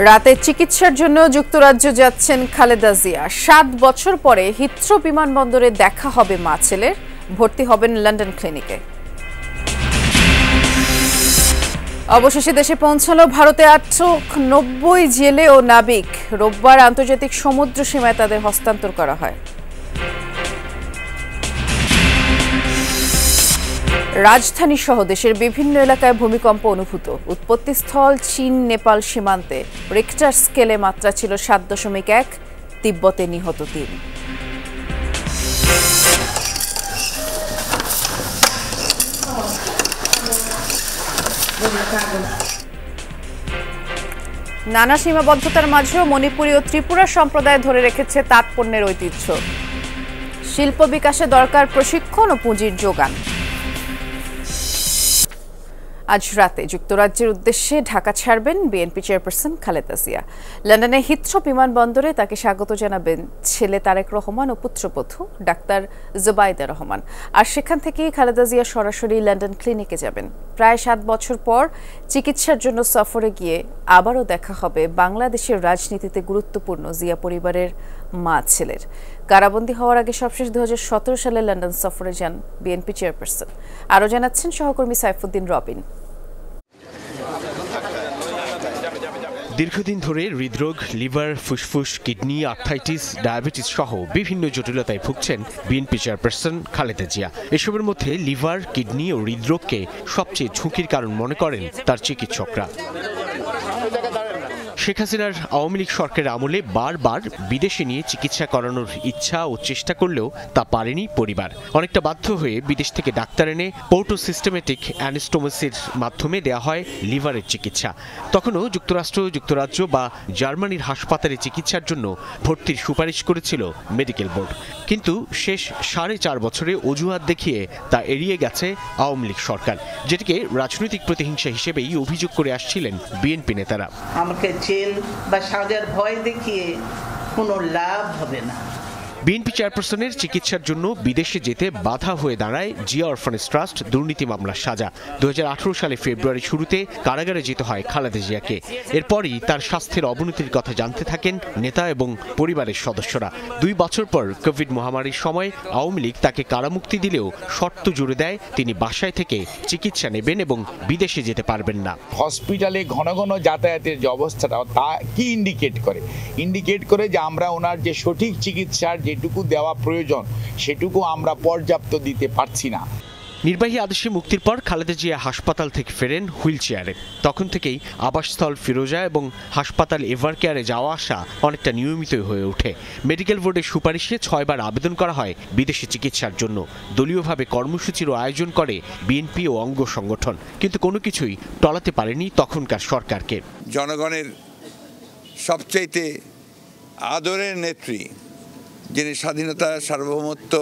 রাতে চিকিৎসার জন্য যুক্তরাজ্য যাচ্ছেন খালেদা জিয়া। ৭ বছর পরে হিথ্রো বিমানবন্দরে দেখা হবে মা ছেলের। ভর্তি হবেন লন্ডন ক্লিনিকে। অবশেষে দেশে পৌঁছালো ভারতে আটক ৯০ জেলে ও নাবিক। রোববার আন্তর্জাতিক সমুদ্র সীমায় তাদের হস্তান্তর করা হয়। রাজধানী সহ দেশের বিভিন্ন এলাকায় ভূমিকম্প অনুভূত। উৎপত্তিস্থল চীন নেপাল সীমান্তে। রিক্টার স্কেলে মাত্রা ছিল ৭.১। তিব্বতে নিহত ৩। নানা সীমাবদ্ধতার মাঝেও মণিপুরী ও ত্রিপুরা সম্প্রদায় ধরে রেখেছে তাঁত পণ্যের ঐতিহ্য। শিল্প বিকাশে দরকার প্রশিক্ষণ ও পুঁজির যোগান। আজ রাতে যুক্তরাজ্যের উদ্দেশ্যে ঢাকা ছাড়বেন বিএনপি চেয়ারপারসন খালেদা জিয়া। লন্ডনে হিথ্রো বিমানবন্দরে তাকে স্বাগত জানাবেন ছেলে তারেক রহমান ও পুত্রবধূ ডাক্তার জুবাইদা রহমান। আর সেখান থেকেই খালেদা জিয়া সরাসরি লন্ডন ক্লিনিকে যাবেন। প্রায় ৭ বছর পর চিকিৎসার জন্য সফরে গিয়ে আবারও দেখা হবে বাংলাদেশের রাজনীতিতে গুরুত্বপূর্ণ জিয়া পরিবারের মা ছেলের। কারাবন্দী হওয়ার আগে সবশেষ ২০১৭ সালে লন্ডন সফরে যান বিএনপি চেয়ারপারসন। আরও জানাচ্ছেন সহকর্মী সাইফুদ্দিন রবিন। দীর্ঘদিন ধরে হৃদরোগ, লিভার, ফুসফুস, কিডনি, আর্থাইটিস, ডায়াবেটিস সহ বিভিন্ন জটিলতায় ভুগছেন বিএনপি চেয়ারপারসন খালেদা জিয়া। এসবের মধ্যে লিভার, কিডনি ও হৃদরোগকে সবচেয়ে ঝুঁকির কারণ মনে করেন তার চিকিৎসকরা। শেখ হাসিনার আওয়ামী লীগ সরকারের আমলে বারবার বিদেশে নিয়ে চিকিৎসা করানোর ইচ্ছা ও চেষ্টা করলেও তা পারেনি পরিবার। অনেকটা বাধ্য হয়ে বিদেশ থেকে ডাক্তার এনে পোর্টো সিস্টেমেটিক অ্যানাস্টোমোসিসের মাধ্যমে দেয়া হয় লিভারের চিকিৎসা। তখনও যুক্তরাষ্ট্র, যুক্তরাজ্য বা জার্মানির হাসপাতালে চিকিৎসার জন্য ভর্তির সুপারিশ করেছিল মেডিকেল বোর্ড। কিন্তু শেষ ৪.৫ বছরে অজুহাত দেখিয়ে তা এড়িয়ে গেছে আওয়ামী লীগ সরকার, যেটিকে রাজনৈতিক প্রতিহিংসা হিসেবেই অভিযোগ করে আসছিলেন বিএনপি নেতারা। আমাকে জেল বা সাজার ভয় দেখিয়ে কোনো লাভ হবে না। বিএনপি চেয়ারপারসনের চিকিৎসার জন্য বিদেশে যেতে বাধা হয়ে দাঁড়ায় জিয়া অরফানেজ ট্রাস্ট দুর্নীতি মামলার সাজা। ২০১৮ সালে ফেব্রুয়ারি শুরুতে কারাগারে যেতে হয় খালেদা জিয়াকে। এরপরই তার স্বাস্থ্যের অবনতির কথা জানতে থাকেন নেতা এবং পরিবারের সদস্যরা। ২ বছর পর কোভিড মহামারীর সময় আওয়ামী লীগ তাকে কারামুক্তি দিলেও শর্ত জুড়ে দেয় তিনি বাসায় থেকে চিকিৎসা নেবেন এবং বিদেশে যেতে পারবেন না। হসপিটালে ঘন ঘন যাতায়াতের যে অবস্থাটা, তা কি ইন্ডিকেট করে যে আমরা ওনার যে সঠিক চিকিৎসার যেটুকু দেওয়া প্রয়োজন সেটুকু আমরা পর্যাপ্ত দিতে পারছি না। নির্বাহী আদেশে মুক্তির পর খালেদা জিয়া হাসপাতাল থেকে ফেরেন হুইল চেয়ারে। তখন থেকেই আবাসস্থল ফিরোজা এবং হাসপাতাল এভার কেয়ারে যাওয়া আসা অনেকটা নিয়মিত হয়ে ওঠে। মেডিকেল বোর্ডের সুপারিশে ৬ বার আবেদন করা হয় বিদেশে চিকিৎসার জন্য। দলীয়ভাবে কর্মসূচিরও আয়োজন করে বিএনপি ও অঙ্গ সংগঠন, কিন্তু কোনো কিছুই টলাতে পারেনি তখনকার সরকারকে। জনগণের সবচাইতে আদরের নেত্রী, যিনি স্বাধীনতা, সার্বভৌমত্ব,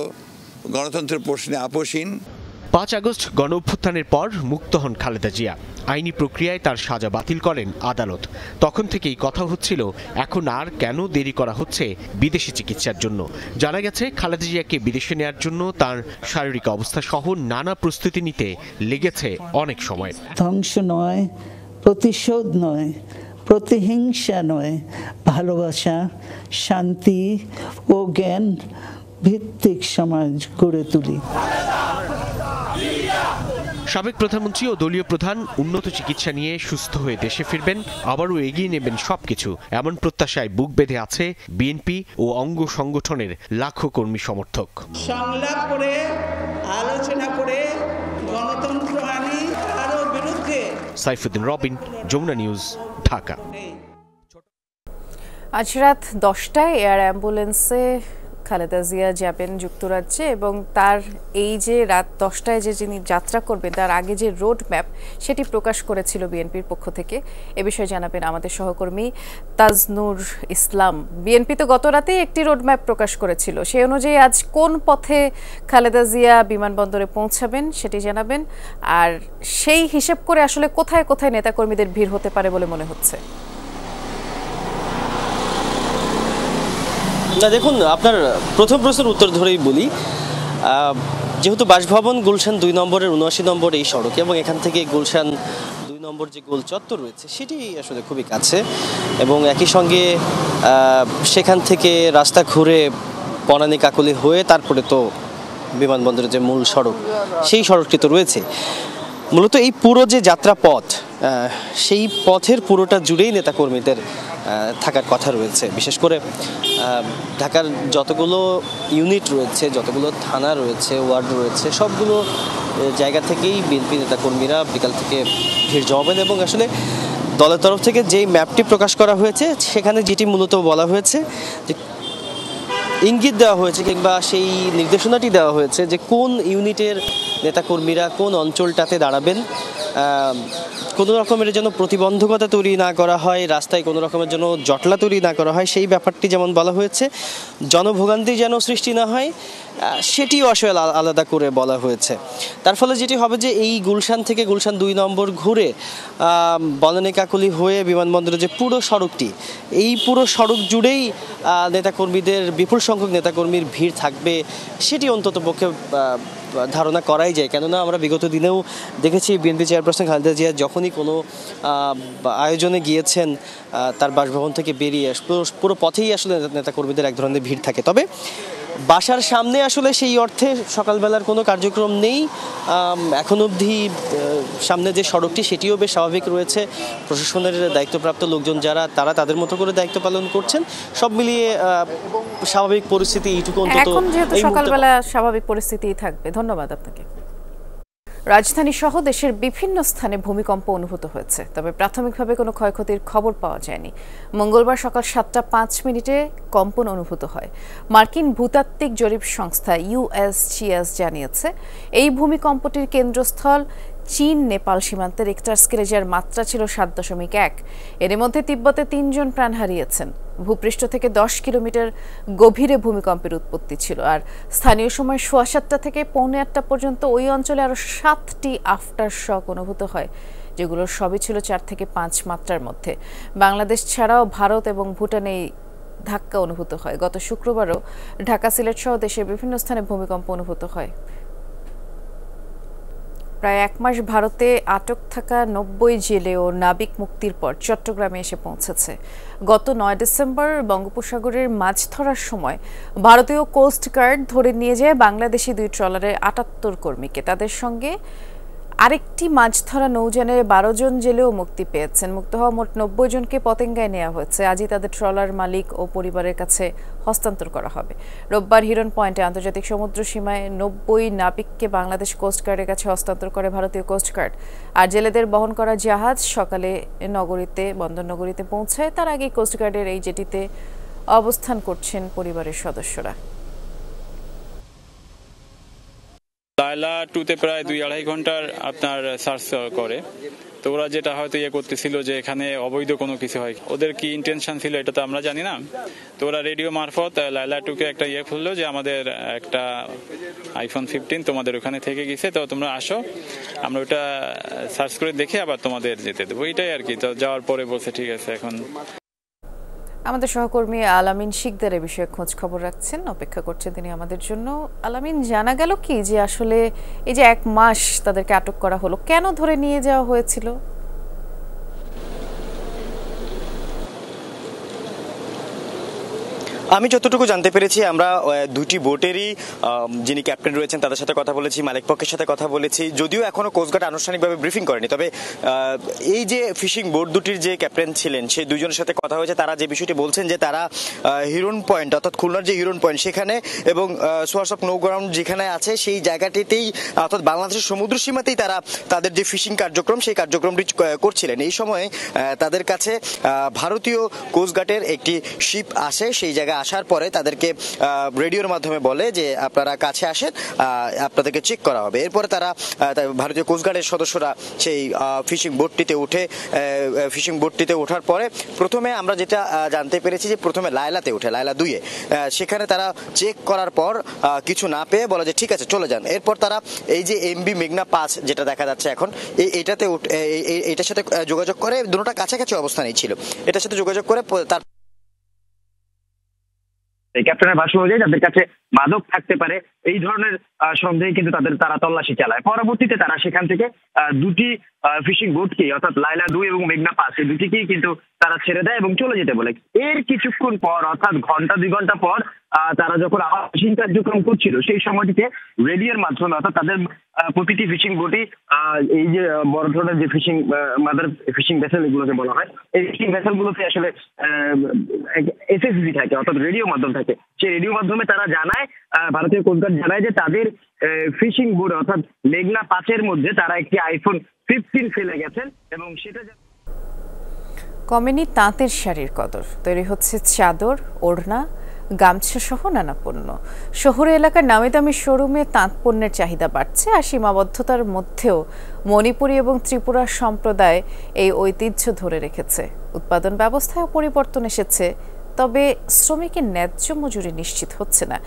গণতন্ত্রের প্রশ্নে আপোষহীন। ৫ আগস্ট গণ অভ্যুত্থানের পর মুক্ত হন খালেদা জিয়া। আইনি প্রক্রিয়ায় তার সাজা বাতিল করেন আদালত। তখন থেকেই কথা হচ্ছিল এখন আর কেন দেরি করা হচ্ছে বিদেশি চিকিৎসার জন্য। জানা গেছে খালেদা জিয়াকে বিদেশে নেওয়ার জন্য তার শারীরিক অবস্থা সহ নানা প্রস্তুতি নিতে লেগেছে অনেক সময়। ধ্বংস নয়, প্রতিশোধ নয়, প্রতিহিংসা নয়, ভালোবাসা, শান্তি ও জ্ঞান ভিত্তিক সমাজ গড়ে তুলি। সাবেক প্রধানমন্ত্রী ও দলীয় প্রধান উন্নত চিকিৎসা নিয়ে সুস্থ হয়ে দেশে ফিরবেন, আবারও এগিয়ে নেবেন সবকিছু, এমন প্রত্যাশায় বুক বেঁধে আছে বিএনপি ও অঙ্গ সংগঠনের লাখো কর্মী সমর্থক। সংলাপ করে, আলোচনা করে গণতন্ত্র আনি কারো বিরুদ্ধে। সাইফুদ্দিন রবিন, যমুনা নিউজ, ঢাকা। আজ রাত 10টায় এয়ার অ্যাম্বুলেন্সে খালেদা জিয়া যাবেন যুক্তরাজ্যে এবং তার এই যে রাত 10টায় যে যিনি যাত্রা করবেন তার আগে যে রোড ম্যাপ সেটি প্রকাশ করেছিল বিএনপির পক্ষ থেকে। এ বিষয়ে জানাবেন আমাদের সহকর্মী তাজনুর ইসলাম। বিএনপি তো গত রাতেই একটি রোড ম্যাপ প্রকাশ করেছিল, সেই অনুযায়ী আজ কোন পথে খালেদা জিয়া বিমানবন্দরে পৌঁছাবেন সেটি জানাবেন। আর সেই হিসেব করে আসলে কোথায় কোথায় নেতাকর্মীদের ভিড় হতে পারে বলে মনে হচ্ছে? না দেখুন, আপনার প্রথম প্রশ্নের উত্তর ধরেই বলি, যেহেতু বাসভবন গুলশান 2 নম্বরের 79 নম্বর এই সড়কে এবং এখান থেকে গুলশান 2 নম্বর যে গোল চত্বর রয়েছে সেটি আসলে খুবই কাছে, এবং একই সঙ্গে সেখান থেকে রাস্তা ঘুরে বনানী কাকলী হয়ে তারপরে তো বিমানবন্দরের যে মূল সড়ক সেই সড়কটি তো রয়েছে। মূলত এই পুরো যে যাত্রা পথ, সেই পথের পুরোটা জুড়েই নেতাকর্মীদের থাকার কথা রয়েছে। বিশেষ করে ঢাকার যতগুলো ইউনিট রয়েছে, যতগুলো থানা রয়েছে, ওয়ার্ড রয়েছে, সবগুলো জায়গা থেকেই বিএনপি নেতাকর্মীরা বিকাল থেকে ভিড় জমাবেন। এবং আসলে দলের তরফ থেকে যেই ম্যাপটি প্রকাশ করা হয়েছে সেখানে যেটি মূলত বলা হয়েছে যে ইঙ্গিত দেওয়া হয়েছে কিংবা সেই নির্দেশনাটি দেওয়া হয়েছে যে কোন ইউনিটের নেতাকর্মীরা কোন অঞ্চলটাতে দাঁড়াবেন, কোনো রকমের যেন প্রতিবন্ধকতা তৈরি না করা হয়, রাস্তায় কোনো রকমের যেন জটলা তৈরি না করা হয়, সেই ব্যাপারটি যেমন বলা হয়েছে, জনভোগান্তি যেন সৃষ্টি না হয় সেটিও আসলে আলাদা করে বলা হয়েছে। তার ফলে যেটি হবে যে এই গুলশান থেকে গুলশান 2 নম্বর ঘুরে বনানী কাকলী হয়ে বিমানবন্দরের যে পুরো সড়কটি, এই পুরো সড়ক জুড়েই নেতাকর্মীদের বিপুল সংখ্যক নেতাকর্মীর ভিড় থাকবে সেটি অন্তত পক্ষে ধারণা করাই যায়। কেননা আমরা বিগত দিনেও দেখেছি বিএনপি চেয়ারপারসন খালেদা জিয়া যখনই কোনো আয়োজনে গিয়েছেন তার বাসভবন থেকে বেরিয়ে পুরো পথেই আসলে নেতাকর্মীদের এক ধরনের ভিড় থাকে। তবে বাসার সামনে আসলে সেই অর্থে সকালবেলার কোনো কার্যক্রম নেই। এখন অবধি সামনে যে সড়কটি সেটিও বেশ স্বাভাবিক রয়েছে। প্রশাসনের দায়িত্বপ্রাপ্ত লোকজন যারা তারা তাদের মতো করে দায়িত্ব পালন করছেন। সব মিলিয়ে স্বাভাবিক পরিস্থিতি এইটুকু অন্তত এখন যেহেতু সকালবেলা স্বাভাবিক পরিস্থিতিই থাকবে। ধন্যবাদ আপনাকে। রাজধানী সহ দেশের বিভিন্ন স্থানে ভূমিকম্প অনুভূত হয়েছে, তবে প্রাথমিকভাবে কোনো ক্ষয়ক্ষতির খবর পাওয়া যায়নি। মঙ্গলবার সকাল 7:05 কম্পন অনুভূত হয়। মার্কিন ভূতাত্ত্বিক জরিপ সংস্থা USGS জানিয়েছে এই ভূমিকম্পটির কেন্দ্রস্থল চীন নেপাল সীমান্তের রিক্টার স্কেলে যার মাত্রা ছিল 7.1। এর মধ্যে তিব্বতে 3 জন প্রাণ হারিয়েছেন। ভূপৃষ্ঠ থেকে 10 কিলোমিটার গভীরে ভূমিকম্পের উৎপত্তি ছিল। আর স্থানীয় সময় 7:15 থেকে 8:45 পর্যন্ত ওই অঞ্চলে আরো 7টি আফটার শক অনুভূত হয়, যেগুলোর সবই ছিল 4 থেকে 5 মাত্রার মধ্যে। বাংলাদেশ ছাড়াও ভারত এবং ভুটানে ধাক্কা অনুভূত হয়। গত শুক্রবারও ঢাকা, সিলেট সহ দেশের বিভিন্ন স্থানে ভূমিকম্প অনুভূত হয়। প্রায় 1 মাস ভারতে আটক থাকা 90 জেলে ও নাবিক মুক্তির পর চট্টগ্রামে এসে পৌঁছেছে। গত 9 ডিসেম্বর বঙ্গোপসাগরের মাছ ধরার সময় ভারতীয় কোস্ট গার্ড ধরে নিয়ে যায় বাংলাদেশি 2 ট্রলারের 78 কর্মীকে। তাদের সঙ্গে আরেকটি মাছ ধরা নৌযানে 12 জন জেলেও মুক্তি পেয়েছেন। মুক্ত হওয়া মোট 90 জনকে পতেঙ্গায় নেওয়া হয়েছে। আজই তাদের ট্রলার মালিক ও পরিবারের কাছে হস্তান্তর করা হবে। রোববার হিরন পয়েন্টে আন্তর্জাতিক সমুদ্র সীমায় 90 নাবিককে বাংলাদেশ কোস্টগার্ডের কাছে হস্তান্তর করে ভারতীয় কোস্টগার্ড। আর জেলেদের বহন করা জাহাজ সকালে বন্দরনগরীতে পৌঁছায়। তার আগে কোস্টগার্ডের এই জেটিতে অবস্থান করছেন পরিবারের সদস্যরা। লায়লা 2-তে প্রায় 2-2.5 ঘন্টার আপনার সার্চ করে। তো ওরা যেটা হয়তো করতেছিল যে এখানে অবৈধ কোনো কিছু হয়, ওদের কি ইন্টেনশন ছিল এটা তো আমরা জানি না। তো ওরা রেডিও মারফত লায়লা 2কে একটা খুললো যে আমাদের একটা iPhone 15 তোমাদের ওখানে থেকে গেছে, তো তোমরা আসো, আমরা ওটা সার্চ করে দেখে আবার তোমাদের যেতে দেবো, এটাই আর কি। তো যাওয়ার পরে বলছে ঠিক আছে। এখন আমাদের সহকর্মী আলামিন শিকদার এ বিষয়ে খোঁজ খবর রাখছেন, অপেক্ষা করছেন তিনি আমাদের জন্য। আলামিন, জানা গেল কি যে আসলে এই যে 1 মাস তাদেরকে আটক করা হলো, কেন ধরে নিয়ে যাওয়া হয়েছিল? আমি যতটুকু জানতে পেরেছি, আমরা 2টি বোটেরই যিনি ক্যাপ্টেন রয়েছেন তাদের সাথে কথা বলেছি, মালিক পক্ষের সাথে কথা বলেছি। যদিও এখনো কোস্টগার্ড আনুষ্ঠানিকভাবে ব্রিফিং করেনি, তবে এই যে ফিশিং বোট দুটির যে ক্যাপ্টেন ছিলেন সেই 2 জনের সাথে কথা হয়েছে। তারা যে বিষয়টি বলছেন যে তারা হিরন পয়েন্ট অর্থাৎ খুলনার যে হিরন পয়েন্ট সেখানে এবং সোয়ার্স অফ নৌ গ্রাউন্ড যেখানে আছে সেই জায়গাটিতেই অর্থাৎ বাংলাদেশের সমুদ্র সীমাতেই তারা তাদের যে ফিশিং কার্যক্রম সেই কার্যক্রমটি করছিলেন। এই সময় তাদের কাছে ভারতীয় কোস্টগার্ডের একটি শিপ আসে। সেই জায়গায় আসার পরে তাদেরকে রেডিওর মাধ্যমে বলে যে আপনারা কাছে আসেন, আপনাদেরকে চেক করা হবে। এরপরে তারা ভারতীয় কোস্টগার্ডের সদস্যরা সেই ফিশিং বোটটিতে ওঠার পরে প্রথমে আমরা যেটা জানতে পেরেছি যে প্রথমে লায়লাতে ওঠে, লায়লা 2-এ। সেখানে তারা চেক করার পর কিছু না পেয়ে বলে যে ঠিক আছে চলে যান। এরপর তারা এই যে MV মেঘনা 5 যেটা দেখা যাচ্ছে এখন, এটার সাথে যোগাযোগ করে, দুটোটা কাছাকাছি অবস্থানেই ছিল, এটার সাথে যোগাযোগ করে তার ক্যাপ্টেনের ভাষ্য অনুযায়ী যাদের কাছে মাদক থাকতে পারে এই ধরনের সন্দেহে কিন্তু তারা তল্লাশি চালায়। পরবর্তীতে তারা সেখান থেকে 2টি ফিশিং বোটকে, অর্থাৎ লায়লা 2 এবং মেঘনা 5 এই দুটিকেই কিন্তু তারা ছেড়ে দেয় এবং চলে যেতে বলে। এর কিছুক্ষণ পর, অর্থাৎ ঘন্টা 2 ঘন্টা পর তারা যখন আবার ফিশিং কার্যক্রম করছিল, সেই সময়টিতে রেডিওর মাধ্যমে, অর্থাৎ তাদের প্রতিটি ফিশিং বোটই এই যে বড় ধরনের যে ফিশিং মাদার ফিশিং ভেসেল এগুলোকে বলা হয়, এই ফিশিং ভেসেল গুলোতে আসলে এসএসবি থাকে, অর্থাৎ রেডিও মাধ্যম থাকে। সেই রেডিও মাধ্যমে তারা জানায়, ভারতীয় কোস্টগার্ড জানায় যে তাদের ফিশিং বোট অর্থাৎ মেঘনা 5 মধ্যে তারা একটি আইফোন 15 ফেলে গেছেন এবং সেটা কমেনি তাঁতের শাড়ির কদর। তৈরি হচ্ছে চাদর, ওড়না, গামছা সহ নানা পণ্য। শহরে এলাকার নামি দামি শোরুমে তাঁত পণ্যের চাহিদা বাড়ছে, আর সীমাবদ্ধতার মধ্যেও মণিপুরী এবং ত্রিপুরা সম্প্রদায় এই ঐতিহ্য ধরে রেখেছে। উৎপাদন ব্যবস্থায় পরিবর্তন এসেছে, তবে শ্রমিকের ন্যায্য মজুরি নিশ্চিত হচ্ছে না।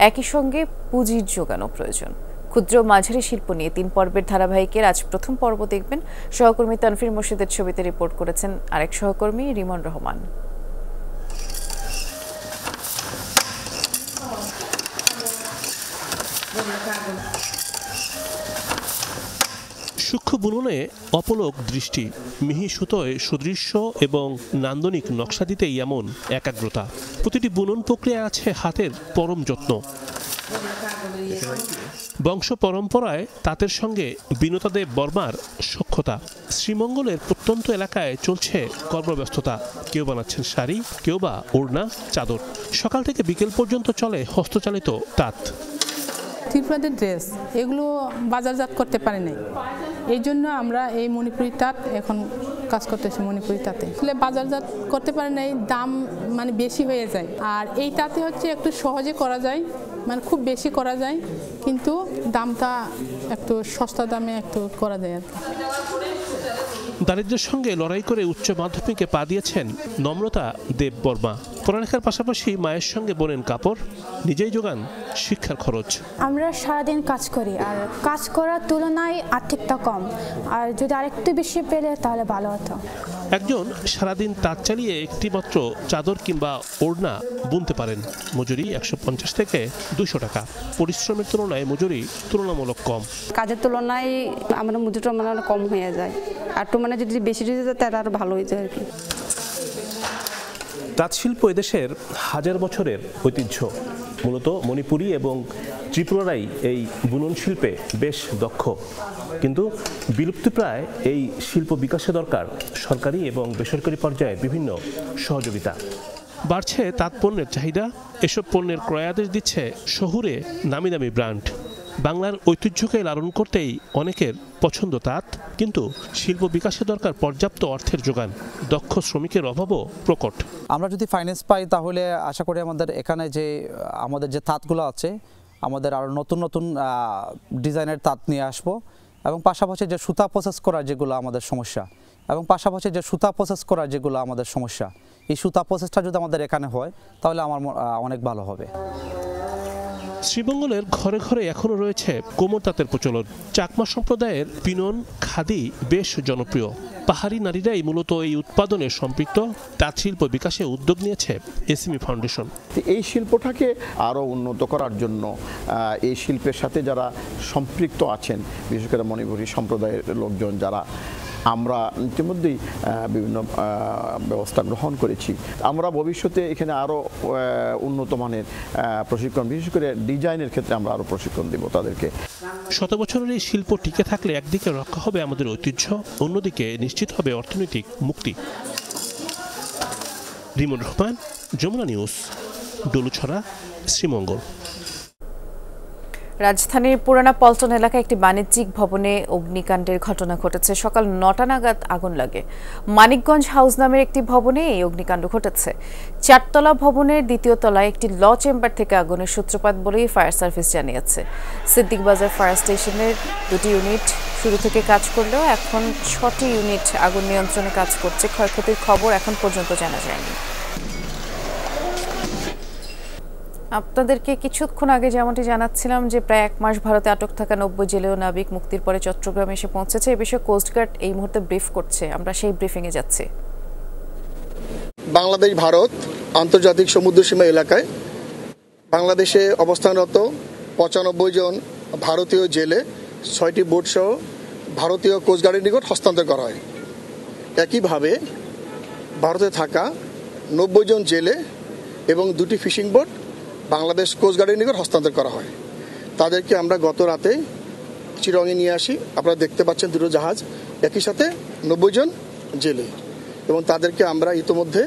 একই সঙ্গে পুঁজির যোগানো প্রয়োজন। ক্ষুদ্র মাঝারি শিল্প নিয়ে 3 পর্বের ধারাবাহিকের আজ প্রথম পর্ব দেখবেন। সহকর্মী তানফির মোর্শেদের ছবিতে রিপোর্ট করেছেন আরেক সহকর্মী রিমন রহমান। সূক্ষ্ম বুননে অপলক দৃষ্টি, মিহি সুতোয় সুদৃশ্য এবং নান্দনিক নকশা দিতেই এমন একাগ্রতা। প্রতিটি বুনন প্রক্রিয়া আছে হাতের পরম যত্ন। বংশ পরম্পরায় তাঁতের সঙ্গে বিনোতাদেব বর্মার সখ্যতা। শ্রীমঙ্গলের প্রত্যন্ত এলাকায় চলছে কর্মব্যস্ততা। কেউ বানাচ্ছেন শাড়ি, কেউ বা ওড়না, চাদর। সকাল থেকে বিকেল পর্যন্ত চলে হস্তচালিত তাঁত। ত্রিপুরাদের ড্রেস এগুলো বাজারজাত করতে পারে নাই, এই জন্য আমরা এই মণিপুরি তাঁত এখন কাজ করতেছি। মণিপুরি তাঁতে আসলে বাজারজাত করতে পারে নাই, দাম মানে বেশি হয়ে যায়। আর এই তাঁতে হচ্ছে একটু সহজে করা যায়, মানে খুব বেশি করা যায়, কিন্তু দামটা একটু সস্তা দামে একটু করা যায় আর কি। দারিদ্র্যের সঙ্গে লড়াই করে উচ্চ মাধ্যমিকে পা দিয়েছেন নম্রতা দেব বর্মা। পড়ালেখার পাশাপাশি মায়ের সঙ্গে বোনেন কাপড়, নিজেই যোগান শিক্ষার খরচ। আমরা সারাদিন কাজ করি, আর কাজ করার তুলনায় আর্থিকটা কম, আর যদি আরেকটু বেশি পেলে তাহলে ভালো হতো। একজন সারাদিন তাঁত চালিয়ে একটি মাত্র চাদর কিংবা ওড়না বুনতে পারেন। মজুরি 150 থেকে 200 টাকা। পরিশ্রমের তুলনায় মজুরি তুলনামূলক কম। কাজের তুলনায় আমরা মজুরিটা মানে কম হয়ে যায়, আর একটু মানে যদি বেশি দিতে যায় তাহলে আরো ভালো হয়ে যায় আর কি। তাঁত শিল্প এদেশের হাজার বছরের ঐতিহ্য। মূলত মণিপুরী এবং ত্রিপুরারাই এই বুনন শিল্পে বেশ দক্ষ, কিন্তু বিলুপ্তপ্রায় এই শিল্প বিকাশে দরকার সরকারি এবং বেসরকারি পর্যায়ে বিভিন্ন সহযোগিতা। বাড়ছে তাঁত পণ্যের চাহিদা। এসব পণ্যের ক্রয়াদেশ দিচ্ছে শহুরে নামি দামি ব্র্যান্ড। বাংলার ঐতিহ্যকে লালন করতেই অনেকের পছন্দ তাঁত, কিন্তু শিল্প বিকাশে দরকার পর্যাপ্ত অর্থের যোগান। দক্ষ শ্রমিকের অভাবও প্রকট। আমরা যদি ফাইন্যান্স পাই তাহলে আশা করি আমাদের এখানে যে আমাদের যে তাঁতগুলো আছে, আমাদের আরও নতুন নতুন ডিজাইনের তাঁত নিয়ে আসবো, এবং পাশাপাশি যে সুতা প্রসেস করার যেগুলো আমাদের সমস্যা, এই সুতা প্রসেসটা যদি আমাদের এখানে হয় তাহলে আমার অনেক ভালো হবে। শ্রীমঙ্গলের ঘরে ঘরে এখনো রয়েছে কোমর তাঁতের প্রচলন। চাকমা সম্প্রদায়ের পিনন, খাদি বেশ জনপ্রিয়। পাহাড়ি নারীরাই মূলত এই উৎপাদনে সম্পৃক্ত। তাঁত শিল্প বিকাশে উদ্যোগ নিয়েছে এসএমই ফাউন্ডেশন। এই শিল্পটাকে আরও উন্নত করার জন্য এই শিল্পের সাথে যারা সম্পৃক্ত আছেন, বিশেষ করে মণিপুরী সম্প্রদায়ের লোকজন যারা, আমরা ইতিমধ্যেই বিভিন্ন ব্যবস্থা গ্রহণ করেছি। আমরা ভবিষ্যতে এখানে আরও উন্নত মানের প্রশিক্ষণ, বিশেষ করে ডিজাইনের ক্ষেত্রে আমরা আরও প্রশিক্ষণ দেব তাদেরকে। শত বছরের এই শিল্প টিকে থাকলে একদিকে রক্ষা হবে আমাদের ঐতিহ্য, অন্যদিকে নিশ্চিত হবে অর্থনৈতিক মুক্তি। রিমন রহমান, যমুনা নিউজ, ডলুছড়া, শ্রীমঙ্গল। রাজধানীর পুরানা পল্টন এলাকায় একটি বাণিজ্যিক ভবনে অগ্নিকাণ্ডের ঘটনা ঘটেছে। সকাল 9টা নাগাদ আগুন লাগে। মানিকগঞ্জ হাউস নামের একটি ভবনে এই অগ্নিকাণ্ড ঘটেছে। 4তলা ভবনের 2য় তলায় একটি ল চেম্বার থেকে আগুনের সূত্রপাত বলেই ফায়ার সার্ভিস জানিয়েছে। সিদ্দিক বাজার ফায়ার স্টেশনের 2টি ইউনিট শুরু থেকে কাজ করলেও এখন 6টি ইউনিট আগুন নিয়ন্ত্রণে কাজ করছে। ক্ষয়ক্ষতির খবর এখন পর্যন্ত জানা যায়নি। আপনাদেরকে কিছুক্ষণ আগে যেমনটি জানাচ্ছিলাম যে প্রায় 1 মাস ভারতে আটক থাকা 90 জেলেও নাবিক মুক্তির পরে চট্টগ্রামে এসে পৌঁছেছে। এই বিষয়ে কোস্টগার্ড এই মুহূর্তে ব্রিফ করছে, আমরা সেই ব্রিফিংয়ে যাচ্ছি। বাংলাদেশ ভারত আন্তর্জাতিক সমুদ্র সীমা এলাকায় বাংলাদেশে অবস্থানরত 95 জন ভারতীয় জেলে 6টি বোট সহ ভারতীয় কোস্টগার্ডের নিকট হস্তান্তর করা হয়। একইভাবে ভারতে থাকা 90 জন জেলে এবং 2টি ফিশিং বোট বাংলাদেশ কোস্টগার্ডের নিকট হস্তান্তর করা হয়। তাদেরকে আমরা গত রাতে চিরঙে নিয়ে আসি। আপনারা দেখতে পাচ্ছেন দুটো জাহাজ, একই সাথে 90 জন জেলে, এবং তাদেরকে আমরা ইতোমধ্যে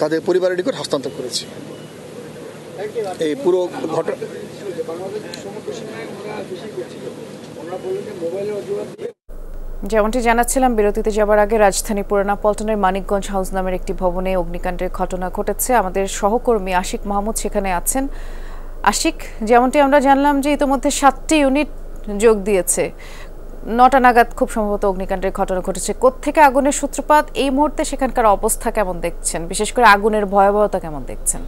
তাদের পরিবারের নিকট হস্তান্তর করেছি। এই পুরো ঘটনা যেমনটি জানাচ্ছিলাম বিরতিতে যাবার আগে রাজধানী পুরানা পল্টনের মানিকগঞ্জ হাউস নামের একটি ভবনে অগ্নিকাণ্ডের ঘটনা ঘটেছে। আমাদের সহকর্মী আশিক মাহমুদ সেখানে আছেন। আশিক, যেমনটি আমরা জানলাম যে ইতোমধ্যে 7টি ইউনিট যোগ দিয়েছে, 9টা নাগাদ খুব সম্ভবত অগ্নিকাণ্ডের ঘটনা ঘটেছে। কোত্থেকে আগুনের সূত্রপাত, এই মুহূর্তে সেখানকার অবস্থা কেমন দেখছেন, বিশেষ করে আগুনের ভয়াবহতা কেমন দেখছেন?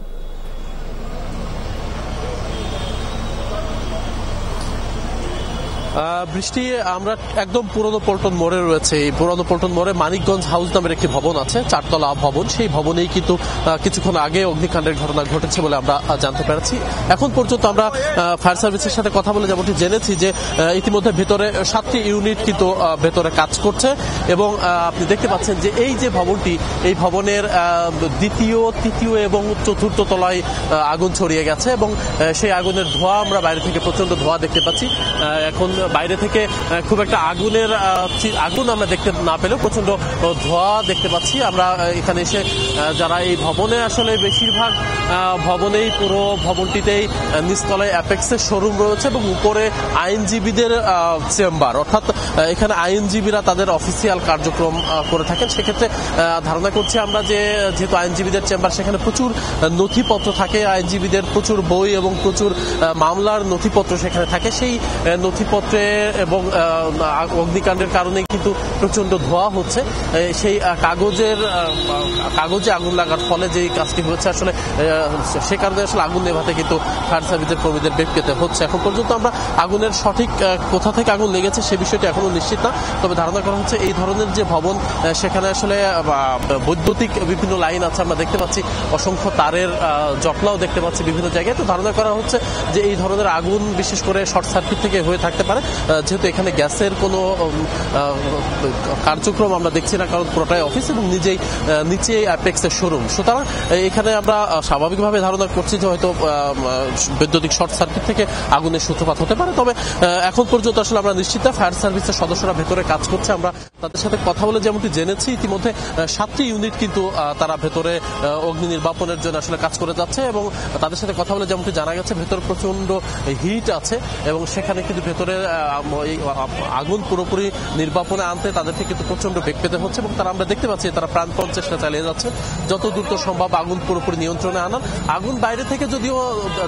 বৃষ্টি, আমরা একদম পুরনো পল্টন মোড়ে রয়েছে। এই পুরনো পল্টন মোড়ে মানিকগঞ্জ হাউস নামের একটি ভবন আছে, 4তলা ভবন। সেই ভবনেই কিন্তু কিছুক্ষণ আগে অগ্নিকাণ্ডের ঘটনা ঘটেছে বলে আমরা জানতে পেরেছি। এখন পর্যন্ত আমরা ফায়ার সার্ভিসের সাথে কথা বলে যেমনটি জেনেছি যে ইতিমধ্যে ভেতরে 7টি ইউনিট কিন্তু ভেতরে কাজ করছে, এবং আপনি দেখতে পাচ্ছেন যে এই যে ভবনটি, এই ভবনের 2য়, 3য় এবং 4র্থ তলায় আগুন ছড়িয়ে গেছে, এবং সেই আগুনের ধোঁয়া আমরা বাইরে থেকে প্রচন্ড ধোঁয়া দেখতে পাচ্ছি। এখন বাইরে থেকে খুব একটা আগুন আমরা দেখতে না পেলেও প্রচন্ড ধোঁয়া দেখতে পাচ্ছি। আমরা এখানে এসে যারা এই ভবনে আসলে বেশিরভাগ ভবনেই, পুরো ভবনটিতেই নিচতলায় অ্যাপেক্সের শোরুম রয়েছে এবং উপরে আইনজীবীদের চেম্বার, অর্থাৎ এখানে আইনজীবীরা তাদের অফিসিয়াল কার্যক্রম করে থাকেন। সেক্ষেত্রে ধারণা করছি আমরা যে যেহেতু আইনজীবীদের চেম্বার, সেখানে প্রচুর নথিপত্র থাকে, আইনজীবীদের প্রচুর বই এবং প্রচুর মামলার নথিপত্র সেখানে থাকে। সেই নথিপত্র এবং অগ্নিকাণ্ডের কারণে কিন্তু প্রচন্ড ধোঁয়া হচ্ছে। সেই কাগজে আগুন লাগার ফলে যে কাজটি হচ্ছে, আসলে সে কারণে আসলে আগুন নেভাতে কিন্তু ফায়ার সার্ভিসের কর্মীদের বেগ পেতে হচ্ছে। এখন পর্যন্ত আমরা আগুনের সঠিক কোথা থেকে আগুন লেগেছে সে বিষয়টি এখনো নিশ্চিত না, তবে ধারণা করা হচ্ছে এই ধরনের যে ভবন, সেখানে আসলে বৈদ্যুতিক বিভিন্ন লাইন আছে, আমরা দেখতে পাচ্ছি অসংখ্য তারের জটলাও দেখতে পাচ্ছি বিভিন্ন জায়গায়। তো ধারণা করা হচ্ছে যে এই ধরনের আগুন বিশেষ করে শর্ট সার্কিট থেকে হয়ে থাকতে পারে, যেহেতু এখানে গ্যাসের কোনো কার্যক্রম আমরা দেখছি না, কারণ পুরোটাই অফিস এবং নিচে অ্যাপেক্সের শোরুম। সুতরাং এখানে আমরা স্বাভাবিকভাবে ধারণা করছি যে হয়তো বৈদ্যুতিক শর্ট সার্কিট থেকে আগুনের সূত্রপাত হতে পারে, তবে এখন পর্যন্ত আসলে আমরা নিশ্চিত। ফায়ার সার্ভিসের সদস্যরা ভেতরে কাজ করছে, আমরা তাদের সাথে কথা বলে যেমনটি জেনেছি ইতিমধ্যে 7টি ইউনিট কিন্তু তারা ভেতরে অগ্নি নির্বাপনের জন্য আসলে কাজ করে যাচ্ছে, এবং তাদের সাথে কথা বলে যেমনটি জানা গেছে ভেতরে প্রচন্ড হিট আছে, এবং সেখানে কিন্তু ভেতরে আগুন পুরোপুরি নির্বাপনে আনতে তাদেরকে কিন্তু প্রচন্ড বেগ পেতে হচ্ছে, এবং আমরা দেখতে পাচ্ছি তারা প্রাণপণ চেষ্টা চালিয়ে যাচ্ছে যত দ্রুত সম্ভব আগুন পুরোপুরি নিয়ন্ত্রণে আনার। আগুন বাইরে থেকে যদিও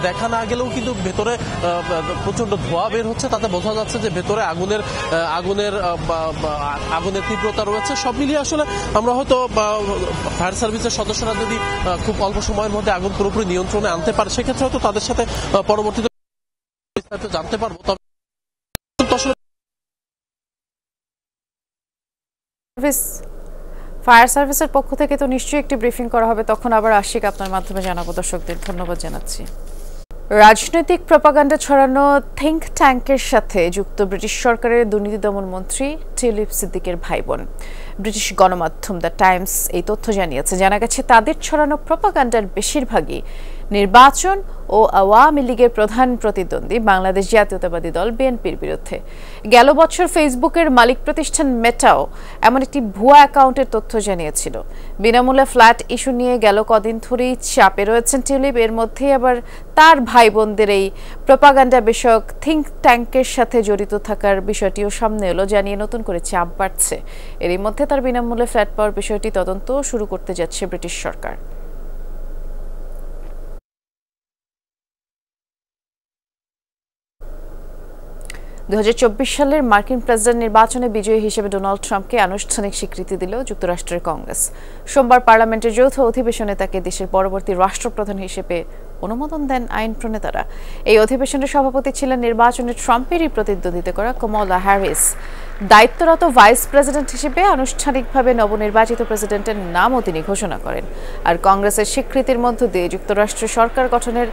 দেখা না গেলেও কিন্তু ভেতরে প্রচন্ড ধোঁয়া বের হচ্ছে, তাতে বোঝা যাচ্ছে যে ভেতরে আগুনের তীব্রতা রয়েছে। সব মিলিয়ে আসলে আমরা হয়তো ফায়ার সার্ভিসের সদস্যরা যদি খুব অল্প সময়ের মধ্যে আগুন পুরোপুরি নিয়ন্ত্রণে আনতে পারে, সেক্ষেত্রে হয়তো তাদের সাথে পরবর্তীতে জানতে পারবো। তবে ফায়ার সার্ভিসের পক্ষ থেকে তো নিশ্চয়ই একটি ব্রিফিং করা হবে, তখন আবার আশিক আপনার মাধ্যমে জানাবো। দর্শকদের ধন্যবাদ জানাচ্ছি। রাজনৈতিক প্রপাগান্ডা ছড়ানো থিঙ্ক ট্যাঙ্কের সাথে যুক্ত ব্রিটিশ সরকারের দুর্নীতি দমন মন্ত্রী টিউলিপ সিদ্দিকের ভাই বোন। ব্রিটিশ গণমাধ্যম দ্য টাইমস এই তথ্য জানিয়েছে। জানা গেছে তাদের ছড়ানো প্রপাগান্ডার বেশিরভাগই নির্বাচন ও আওয়ামী লীগের প্রধান প্রতিদ্বন্দ্বী বাংলাদেশ জাতীয়তাবাদী দল বিএনপির বিরুদ্ধে। গেল বছর ফেসবুকের মালিক প্রতিষ্ঠান মেটাও এমন একটি ভুয়া অ্যাকাউন্টের তথ্য জানিয়েছিল। বিনামূল্যে ফ্ল্যাট ইস্যু নিয়ে গেল কদিন ধরেই চাপে রয়েছেন টিউলিপ। এর মধ্যেই আবার তার ভাই বোনদের এই প্রপাগান্ডা বিষয়ক থিঙ্ক ট্যাঙ্কের সাথে জড়িত থাকার বিষয়টিও সামনে এলো, জানিয়ে নতুন করে চাপ বাড়ছে। এরই মধ্যে তার বিনামূল্যে ফ্ল্যাট পাওয়ার বিষয়টি তদন্ত শুরু করতে যাচ্ছে ব্রিটিশ সরকার। সালের মার্কিন প্রেসিডেন্ট নির্বাচনে বিজয়ী হিসেবে ডোনাল্ড ট্রাম্পকে আনুষ্ঠানিক স্বীকৃতি দিল যুক্তরাষ্ট্রের কংগ্রেস। সোমবার পার্লামেন্টের যৌথ অধিবেশনে তাকে দেশের পরবর্তী রাষ্ট্রপ্রধান হিসেবে অনুমোদন দেন আইন প্রণেতারা। এই অধিবেশনের সভাপতি ছিলেন নির্বাচনে ট্রাম্পেরই প্রতিদ্বন্দ্বিতা করা কমলা হ্যারিস। দায়িত্বরত ভাইস প্রেসিডেন্ট হিসেবে আনুষ্ঠানিকভাবে নবনির্বাচিত প্রেসিডেন্টের নামও তিনি ঘোষণা করেন। আর কংগ্রেসের স্বীকৃতির মধ্য দিয়ে যুক্তরাষ্ট্রে সরকার গঠনের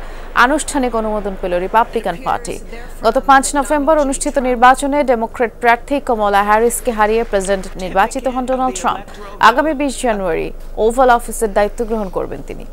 আনুষ্ঠানিক অনুমোদন পেল রিপাবলিকান পার্টি। গত 5 নভেম্বর অনুষ্ঠিত নির্বাচনে ডেমোক্র্যাট প্রার্থী কমলা হ্যারিসকে হারিয়ে প্রেসিডেন্ট নির্বাচিত হন ডোনাল্ড ট্রাম্প। আগামী 20 জানুয়ারি ওভাল অফিসের দায়িত্ব গ্রহণ করবেন তিনি।